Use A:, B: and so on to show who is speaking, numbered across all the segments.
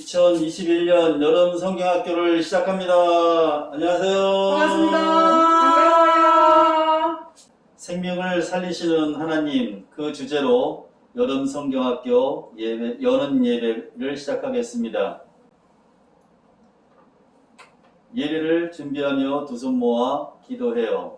A: 2021년 여름 성경학교를 시작합니다. 안녕하세요.
B: 반갑습니다. 반가워요.
A: 생명을 살리시는 하나님, 그 주제로 여름 성경학교 예배, 여는 예배를 시작하겠습니다. 예배를 준비하며 두 손 모아 기도해요.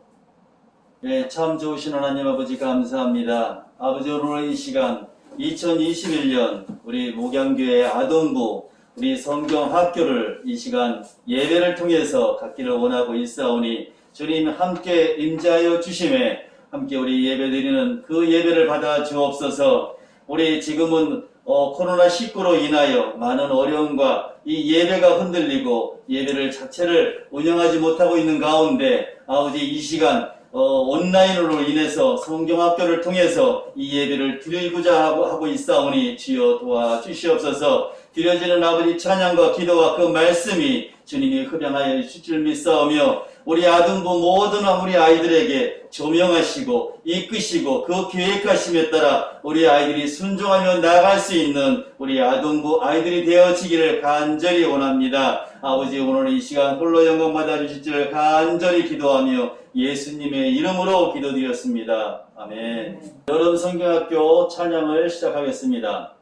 A: 네, 참 좋으신 하나님 아버지 감사합니다. 아버지, 오늘 이 시간 2021년 우리 목양교회 아동부 우리 성경학교를 이 시간 예배를 통해서 갖기를 원하고 있사오니 주님 함께 임재하여 주심에 함께 우리 예배드리는 그 예배를 받아 주옵소서. 우리 지금은 코로나19로 인하여 많은 어려움과 이 예배가 흔들리고 예배를 자체를 운영하지 못하고 있는 가운데 아버지 이 시간 온라인으로 인해서 성경학교를 통해서 이 예배를 드리고자 하고 있사오니 주여 도와주시옵소서. 드려지는 아버지 찬양과 기도와 그 말씀이 주님이 흡양하여 주실 줄 믿사오며 우리 아동부 모든 우리 아이들에게 조명하시고 이끄시고 그 계획하심에 따라 우리 아이들이 순종하며 나아갈 수 있는 우리 아동부 아이들이 되어지기를 간절히 원합니다. 아버지, 오늘 이 시간 홀로 영광 받아주실 줄 간절히 기도하며 예수님의 이름으로 기도드렸습니다. 아멘. 여름 성경학교 찬양을 시작하겠습니다.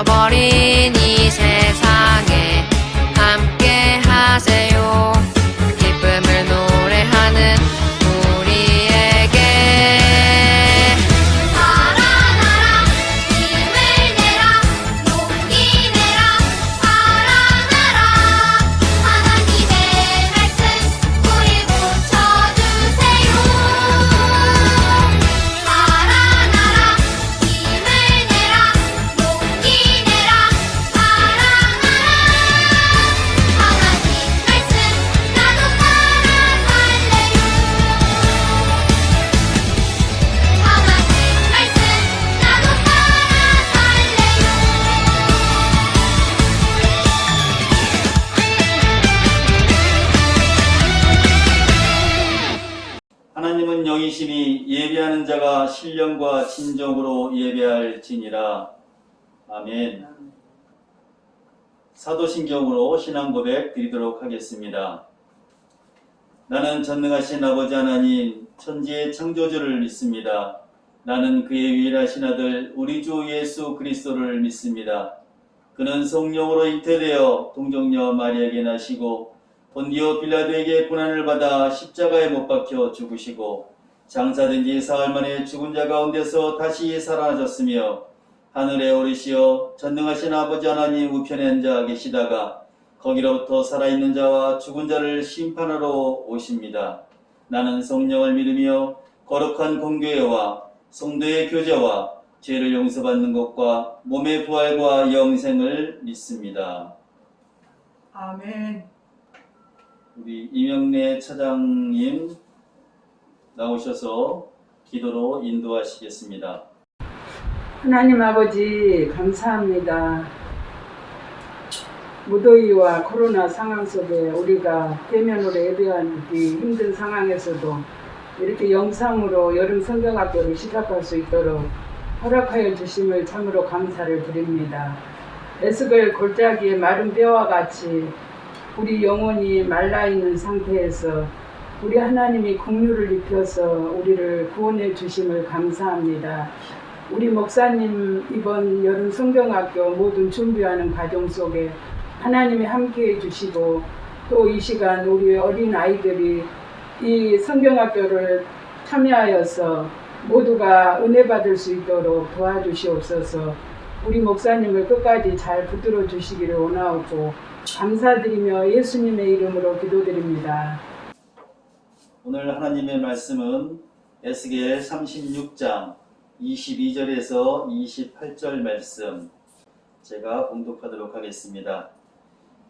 C: 버린 이 세상에 함께 하세요. 기쁨을 노래하는 우리에게
D: 살아나라 힘을 내라 용기 내라 살아나라 하나님의 말씀 우리 고쳐주세요. 살아나라 힘을 내라 용기 내라 사랑하라 하나님 말씀 나도 따라 살래요. 하나님 말씀 나도 따라 살래요.
A: 하나님은 영이시니 예배하는 자가 신령과 진정으로 예배할지니라. 아멘. 사도신경으로 신앙 고백 드리도록 하겠습니다. 나는 전능하신 아버지 하나님 천지의 창조주를 믿습니다. 나는 그의 유일하신 아들 우리 주 예수 그리스도를 믿습니다. 그는 성령으로 잉태되어 동정녀 마리아에게 나시고 본디오 빌라도에게 고난을 받아 십자가에 못 박혀 죽으시고 장사된 지 사흘 만에 죽은 자 가운데서 다시 살아나셨으며 하늘에 오르시어 전능하신 아버지 하나님 우편에 앉아 계시다가 거기로부터 살아있는 자와 죽은 자를 심판하러 오십니다. 나는 성령을 믿으며 거룩한 공교회와 성도의 교제와 죄를 용서받는 것과 몸의 부활과 영생을 믿습니다.
B: 아멘.
A: 우리 이명래 차장님 나오셔서 기도로 인도하시겠습니다.
E: 하나님 아버지 감사합니다.
B: 무더위와 코로나 상황 속에 우리가 대면으로 예배하기 힘든 상황에서도 이렇게 영상으로 여름 성경학교를 시작할 수 있도록 허락하여 주심을 참으로 감사를 드립니다. 에스겔 골짜기의 마른 뼈와 같이 우리 영혼이 말라있는 상태에서 우리 하나님이 긍휼을 입혀서 우리를 구원해 주심을 감사합니다. 우리 목사님 이번 여름 성경학교 모든 준비하는 과정 속에 하나님이 함께해 주시고 또 이 시간 우리 어린 아이들이 이 성경학교를 참여하여서 모두가 은혜 받을 수 있도록 도와주시옵소서. 우리 목사님을 끝까지 잘 붙들어 주시기를 원하옵고 감사드리며 예수님의 이름으로 기도드립니다.
A: 오늘 하나님의 말씀은 에스겔 36장 22절에서 28절 말씀 제가 봉독하도록 하겠습니다.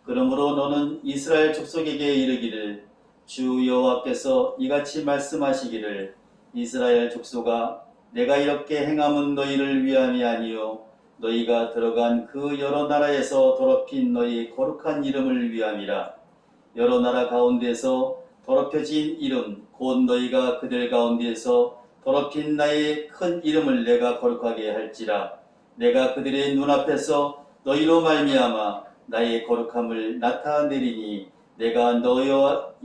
A: 그러므로 너는 이스라엘 족속에게 이르기를 주 여호와께서 이같이 말씀하시기를 이스라엘 족속아 내가 이렇게 행함은 너희를 위함이 아니요 너희가 들어간 그 여러 나라에서 더럽힌 너희 거룩한 이름을 위함이라. 여러 나라 가운데서 더럽혀진 이름 곧 너희가 그들 가운데서 더럽힌 나의 큰 이름을 내가 거룩하게 할지라. 내가 그들의 눈앞에서 너희로 말미암아 나의 거룩함을 나타내리니 내가 너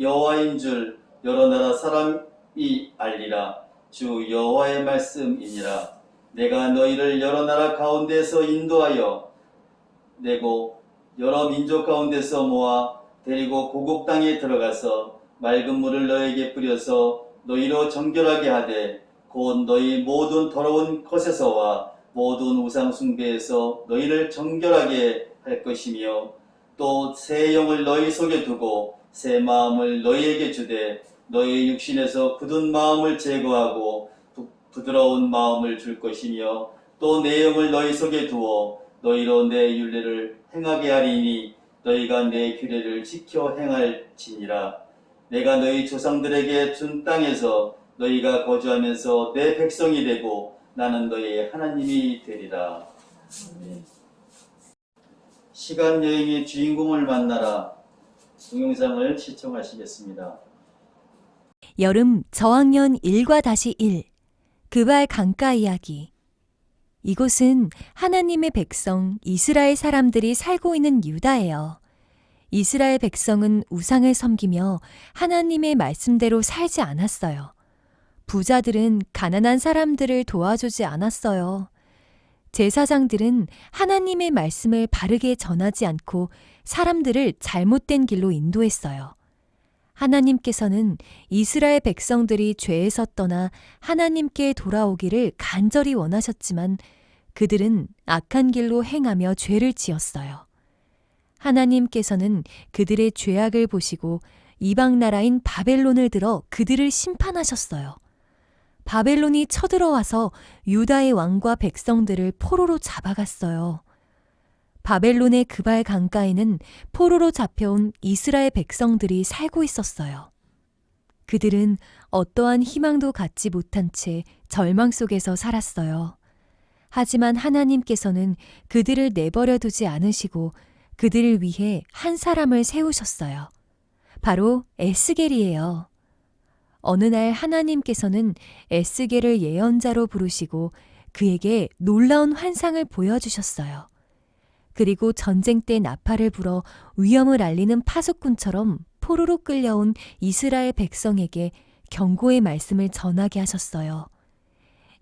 A: 여호와인 줄 여러 나라 사람이 알리라. 주 여호와의 말씀이니라. 내가 너희를 여러 나라 가운데서 인도하여 내고 여러 민족 가운데서 모아 데리고 고국 땅에 들어가서 맑은 물을 너희에게 뿌려서 너희로 정결하게 하되 곧 너희 모든 더러운 것에서와 모든 우상 숭배에서 너희를 정결하게 할 것이며 또 새 영을 너희 속에 두고 새 마음을 너희에게 주되 너희 육신에서 굳은 마음을 제거하고 부드러운 마음을 줄 것이며 또 내 영을 너희 속에 두어 너희로 내 율례를 행하게 하리니 너희가 내 규례를 지켜 행할지니라. 내가 너희 조상들에게 준 땅에서 너희가 거주하면서 내 백성이 되고 나는 너희의 하나님이 되리라. 시간 여행의 주인공을 만나라. 동영상을 시청하시겠습니다.
E: 여름 저학년 1과-1 그발 강가 이야기. 이곳은 하나님의 백성 이스라엘 사람들이 살고 있는 유다예요. 이스라엘 백성은 우상을 섬기며 하나님의 말씀대로 살지 않았어요. 부자들은 가난한 사람들을 도와주지 않았어요. 제사장들은 하나님의 말씀을 바르게 전하지 않고 사람들을 잘못된 길로 인도했어요. 하나님께서는 이스라엘 백성들이 죄에서 떠나 하나님께 돌아오기를 간절히 원하셨지만 그들은 악한 길로 행하며 죄를 지었어요. 하나님께서는 그들의 죄악을 보시고 이방 나라인 바벨론을 들어 그들을 심판하셨어요. 바벨론이 쳐들어와서 유다의 왕과 백성들을 포로로 잡아갔어요. 바벨론의 그발 강가에는 포로로 잡혀온 이스라엘 백성들이 살고 있었어요. 그들은 어떠한 희망도 갖지 못한 채 절망 속에서 살았어요. 하지만 하나님께서는 그들을 내버려 두지 않으시고 그들을 위해 한 사람을 세우셨어요. 바로 에스겔이에요. 어느 날 하나님께서는 에스겔을 예언자로 부르시고 그에게 놀라운 환상을 보여주셨어요. 그리고 전쟁 때 나팔을 불어 위험을 알리는 파수꾼처럼 포로로 끌려온 이스라엘 백성에게 경고의 말씀을 전하게 하셨어요.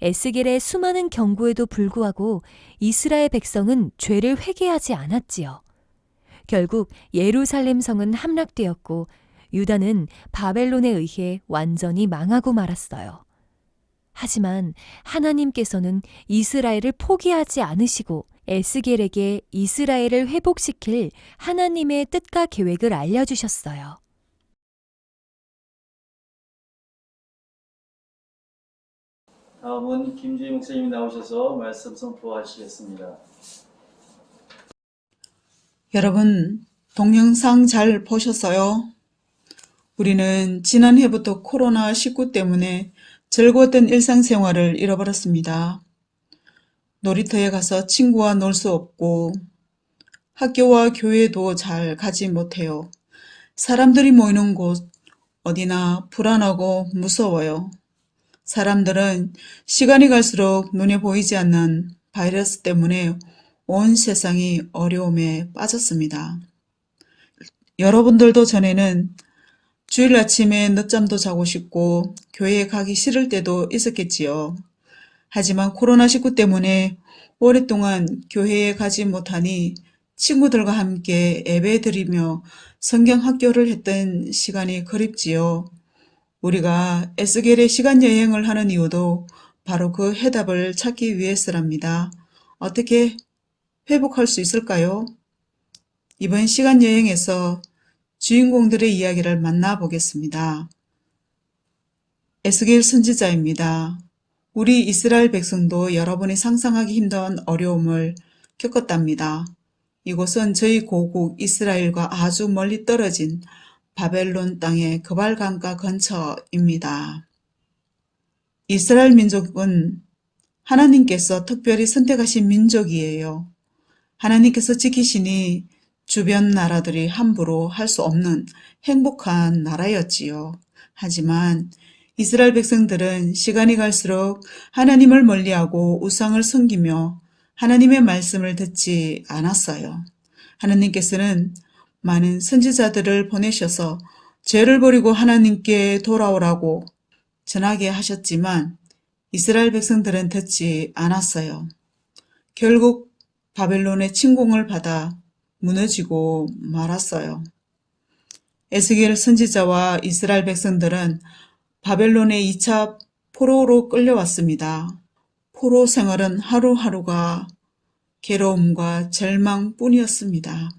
E: 에스겔의 수많은 경고에도 불구하고 이스라엘 백성은 죄를 회개하지 않았지요. 결국 예루살렘 성은 함락되었고 유다는 바벨론에 의해 완전히 망하고 말았어요. 하지만 하나님께서는 이스라엘을 포기하지 않으시고 에스겔에게 이스라엘을 회복시킬 하나님의 뜻과 계획을 알려주셨어요.
A: 다음은 김주희 목사님이 나오셔서 말씀 선포하시겠습니다.
F: 여러분, 동영상 잘 보셨어요? 우리는 지난해부터 코로나19 때문에 즐거웠던 일상생활을 잃어버렸습니다. 놀이터에 가서 친구와 놀 수 없고 학교와 교회도 잘 가지 못해요. 사람들이 모이는 곳 어디나 불안하고 무서워요. 사람들은 시간이 갈수록 눈에 보이지 않는 바이러스 때문에 온 세상이 어려움에 빠졌습니다. 여러분들도 전에는 주일 아침에 늦잠도 자고 싶고 교회에 가기 싫을 때도 있었겠지요. 하지만 코로나19 때문에 오랫동안 교회에 가지 못하니 친구들과 함께 예배드리며 성경 학교를 했던 시간이 그립지요. 우리가 에스겔의 시간 여행을 하는 이유도 바로 그 해답을 찾기 위해서랍니다. 어떻게 회복할 수 있을까요? 이번 시간 여행에서 주인공들의 이야기를 만나보겠습니다. 에스겔 선지자입니다. 우리 이스라엘 백성도 여러분이 상상하기 힘든 어려움을 겪었답니다. 이곳은 저희 고국 이스라엘과 아주 멀리 떨어진 바벨론 땅의 그발강가 근처입니다. 이스라엘 민족은 하나님께서 특별히 선택하신 민족이에요. 하나님께서 지키시니 주변 나라들이 함부로 할 수 없는 행복한 나라였지요. 하지만 이스라엘 백성들은 시간이 갈수록 하나님을 멀리하고 우상을 섬기며 하나님의 말씀을 듣지 않았어요. 하나님께서는 많은 선지자들을 보내셔서 죄를 버리고 하나님께 돌아오라고 전하게 하셨지만 이스라엘 백성들은 듣지 않았어요. 결국 바벨론의 침공을 받아 무너지고 말았어요. 에스겔 선지자와 이스라엘 백성들은 바벨론의 2차 포로로 끌려왔습니다. 포로 생활은 하루하루가 괴로움과 절망뿐이었습니다.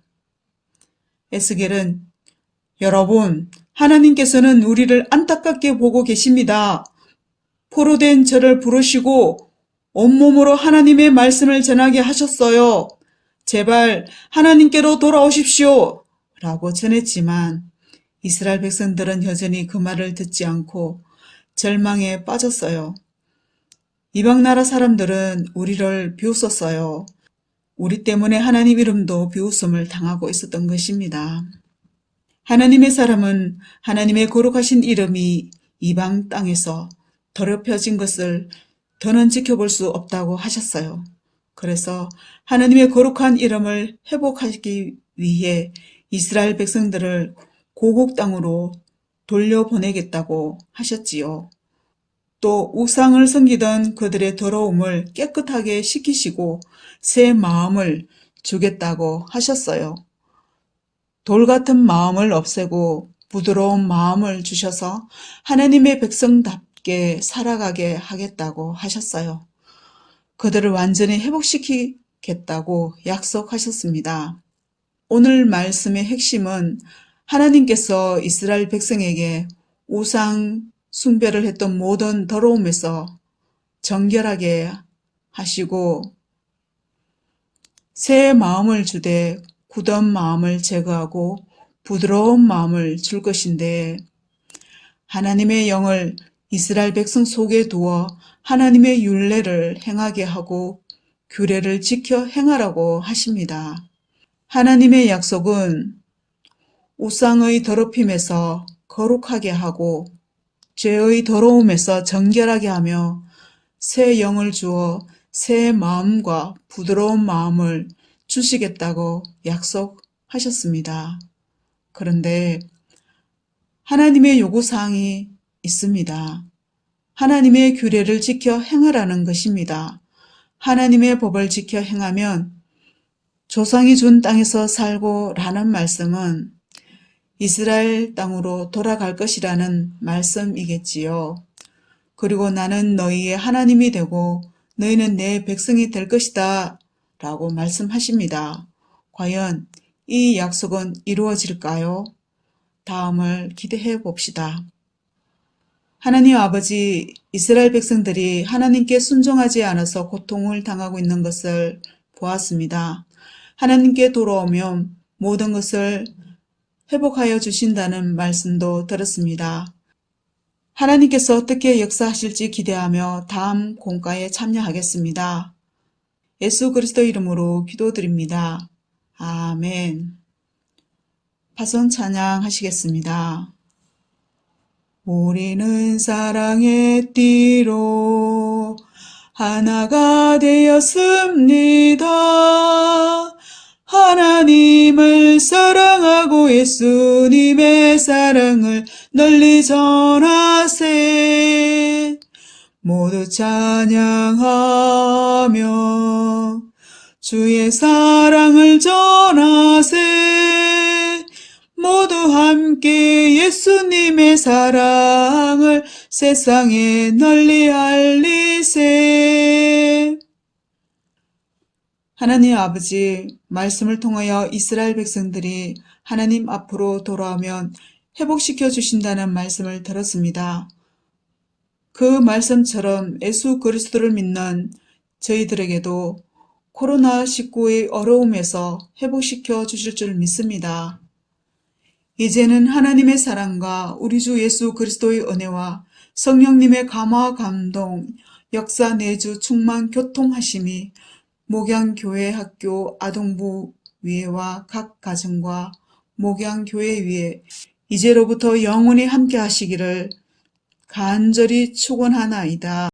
F: 에스겔은 여러분, 하나님께서는 우리를 안타깝게 보고 계십니다. 포로된 저를 부르시고 온몸으로 하나님의 말씀을 전하게 하셨어요. 제발 하나님께로 돌아오십시오. 라고 전했지만 이스라엘 백성들은 여전히 그 말을 듣지 않고 절망에 빠졌어요. 이방 나라 사람들은 우리를 비웃었어요. 우리 때문에 하나님 이름도 비웃음을 당하고 있었던 것입니다. 하나님의 사람은 하나님의 거룩하신 이름이 이방 땅에서 더럽혀진 것을 더는 지켜볼 수 없다고 하셨어요. 그래서 하나님의 거룩한 이름을 회복하기 위해 이스라엘 백성들을 고국 땅으로 돌려보내겠다고 하셨지요. 또 우상을 섬기던 그들의 더러움을 깨끗하게 시키시고 새 마음을 주겠다고 하셨어요. 돌 같은 마음을 없애고 부드러운 마음을 주셔서 하나님의 백성답게 살아가게 하겠다고 하셨어요. 그들을 완전히 회복시키겠다고 약속하셨습니다. 오늘 말씀의 핵심은 하나님께서 이스라엘 백성에게 우상 숭배를 했던 모든 더러움에서 정결하게 하시고 새 마음을 주되 굳은 마음을 제거하고 부드러운 마음을 줄 것인데 하나님의 영을 이스라엘 백성 속에 두어 하나님의 율례를 행하게 하고 규례를 지켜 행하라고 하십니다. 하나님의 약속은 우상의 더럽힘에서 거룩하게 하고 죄의 더러움에서 정결하게 하며 새 영을 주어 새 마음과 부드러운 마음을 주시겠다고 약속하셨습니다. 그런데 하나님의 요구사항이 있습니다. 하나님의 규례를 지켜 행하라는 것입니다. 하나님의 법을 지켜 행하면 조상이 준 땅에서 살고 라는 말씀은 이스라엘 땅으로 돌아갈 것이라는 말씀이겠지요. 그리고 나는 너희의 하나님이 되고 너희는 내 백성이 될 것이다 라고 말씀하십니다. 과연 이 약속은 이루어질까요? 다음을 기대해 봅시다. 하나님 아버지, 이스라엘 백성들이 하나님께 순종하지 않아서 고통을 당하고 있는 것을 보았습니다. 하나님께 돌아오면 모든 것을 회복하여 주신다는 말씀도 들었습니다. 하나님께서 어떻게 역사하실지 기대하며 다음 공과에 참여하겠습니다. 예수 그리스도 이름으로 기도드립니다. 아멘. 파선 찬양 하시겠습니다. 우리는 사랑의 띠로 하나가 되었습니다. 하나님을 사랑하고 예수님의 사랑을 널리 전하세. 모두 찬양하며 주의 사랑을 전하세. 모두 함께 예수님의 사랑을 세상에 널리 알리세. 하나님 아버지, 말씀을 통하여 이스라엘 백성들이 하나님 앞으로 돌아오면 회복시켜 주신다는 말씀을 들었습니다. 그 말씀처럼 예수 그리스도를 믿는 저희들에게도 코로나19의 어려움에서 회복시켜 주실 줄 믿습니다. 이제는 하나님의 사랑과 우리 주 예수 그리스도의 은혜와 성령님의 감화 감동, 역사 내주 충만 교통하심이 목양교회 학교 아동부 위에와 각 가정과 목양교회 위에 이제로부터 영원히 함께 하시기를 간절히 축원하나이다.